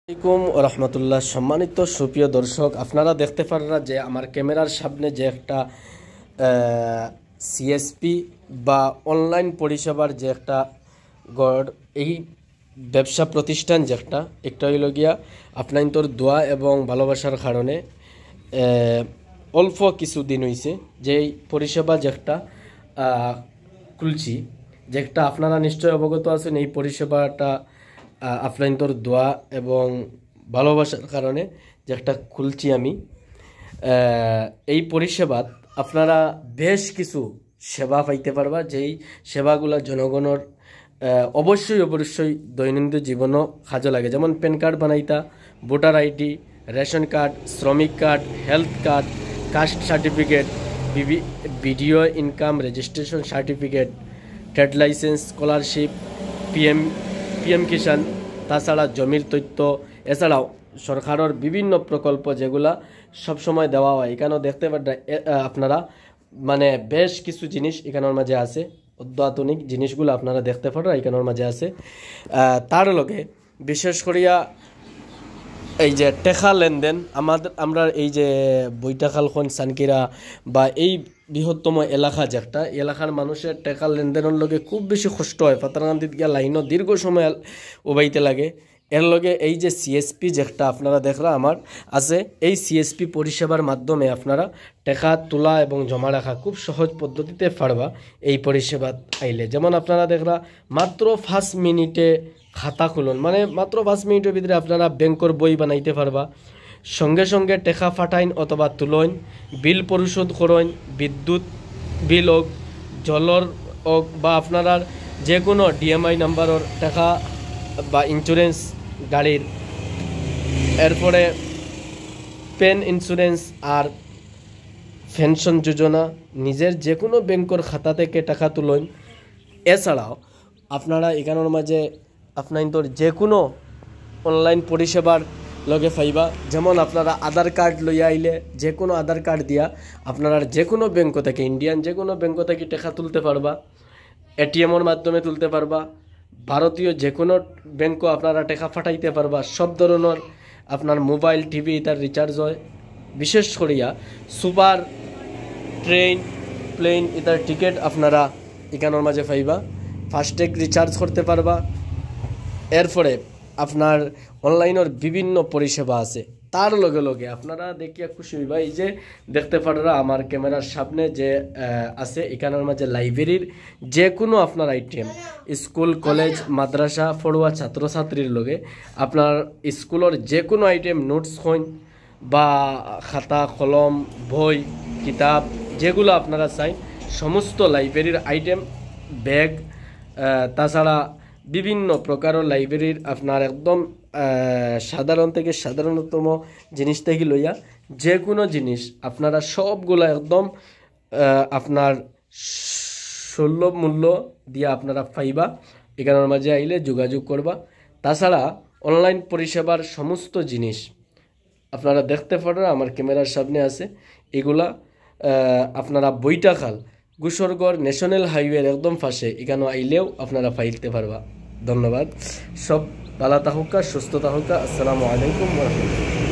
আসসালামু আলাইকুম রহমতুল্লাহ। সম্মানিত সুপ্রিয় দর্শক, আপনারা দেখতে পারেন যে আমার ক্যামেরার সামনে যে একটা সিএসপি বা অনলাইন পরিষেবার যে একটা গড়, এই ব্যবসা প্রতিষ্ঠান যে একটা হইল গিয়া আপনার দোয়া এবং ভালোবাসার কারণে অল্প কিছুদিন হয়েছে যে পরিষেবা যে একটা খুলছি, যে একটা আপনারা নিশ্চয় অবগত আছেন। এই পরিষেবাটা আপনার দোয়া এবং ভালোবাসার কারণে যে একটা খুলছি আমি। এই পরিষেবাত আপনারা বেশ কিছু সেবা পাইতে পারবা, যেই সেবাগুলো জনগণের অবশ্যই দৈনন্দিন জীবনও কাজে লাগে। যেমন প্যান কার্ড বানাইতা, ভোটার আইডি, রেশন কার্ড, শ্রমিক card, health card, caste certificate, video income registration certificate, trade licence, scholarship, PM Kisan, তাছাড়া জমির তথ্য, এছাড়াও সরকারের বিভিন্ন প্রকল্প যেগুলা সবসময় দেওয়া হয়। এখানেও দেখতে পারেন আপনারা, মানে বেশ কিছু জিনিস এখানের মাঝে আছে, অত্যাধুনিক জিনিসগুলো আপনারা দেখতে পারেন এখানের মাঝে আছে। তার লগে বিশেষ করিয়া এই যে টেকা লেনদেন, আমরা এই যে বৈটাখালখন সানকিরা বা এই বৃহত্তম এলাকা যে একটা এলাকার মানুষের টেকা লেনদেনের লগে খুব বেশি কষ্ট হয়। ফাতারকান্দিত গিয়া লাইনও দীর্ঘ সময় উবাইতে লাগে। এর লগে এই যে সিএসপি যেটা আপনারা দেখরা আমার আছে, এই সিএসপি পরিষেবার মাধ্যমে আপনারা টেকা তোলা এবং জমা রাখা খুব সহজ পদ্ধতিতে পারবা এই পরিষেবা আইলে। যেমন আপনারা দেখরা মাত্র 5 মিনিটে খাতা খুলুন, মানে মাত্র 5 মিনিটের ভিতরে আপনারা ব্যাংকের বই বানাইতে পারবা। সঙ্গে সঙ্গে টেকা ফাটাইন অথবা তুলইন, বিল পরিশোধ করইন, বিদ্যুৎ বিল হোক, জলর হোক, বা আপনারা যে কোনো ডিএমআই নাম্বারের টাকা বা ইন্স্যুরেন্স গাড়ির, এরপরে পেন ইন্স্যুরেন্স আর পেনশন যোজনা, নিজের যে কোনো ব্যাংকের খাতা থেকে টাকা তুলইন। এছাড়াও আপনারা এখানের মাঝে আপনার যে কোনো অনলাইন পরিষেবার লগে পাইবা। যেমন আপনারা আধার কার্ড লইয়া আইলে যে কোনো আধার কার্ড দিয়া আপনারা যে কোনো ব্যাংক থেকে, ইন্ডিয়ান যে কোনো ব্যাংক থেকে টাকা তুলতে পারবা, এটিএমের মাধ্যমে তুলতে পারবা, ভারতীয় যে কোনো ব্যাংকও আপনারা টাকা ফাটাইতে পারবা। সব ধরনের আপনার মোবাইল, টিভি তার রিচার্জ হয়। বিশেষ করিয়া সুপার ট্রেন, প্লেন এটার টিকিট আপনারা এখানের মাঝে পাইবা। ফাস্ট্যাগ রিচার্জ করতে পারবা। এরপরে আপনার অনলাইনের বিভিন্ন পরিষেবা আছে। তার লগে লগে আপনারা দেখিয়া খুশি হইবা, এই যে দেখতে পারা আমার ক্যামেরার সামনে যে আছে এখানের মাঝে লাইব্রেরির যে কোনো আপনার আইটেম, স্কুল কলেজ মাদ্রাসা পড়ুয়া ছাত্রছাত্রীর লগে আপনার স্কুলের যে কোনো আইটেম, নোটস হইন বা খাতা কলম বই কিতাব যেগুলো আপনারা চাই, সমস্ত লাইব্রেরির আইটেম, ব্যাগ, তাছাড়া বিভিন্ন প্রকারের লাইব্রেরির আপনার একদম সাধারণ থেকে সাধারণতম জিনিস থেকে লইয়া যে কোনো জিনিস আপনারা সবগুলো একদম আপনার সুলভ মূল্য দিয়ে আপনারা পাইবা। এখানের মাঝে আইলে যোগাযোগ করবা। তাছাড়া অনলাইন পরিষেবার সমস্ত জিনিস আপনারা দেখতে পারেন আমার ক্যামেরার সামনে আছে। এগুলা আপনারা বৈটাখাল গুসরগড় ন্যাশনাল হাইওয়ের একদম পাশে, এখানে আইলেও আপনারা পাইতে পারবা। ধন্যবাদ। সব ভালো থাকুকা, সুস্থ থাকুকা। আসসালামু আলাইকুম ওয়া রাহমাতুল্লাহ।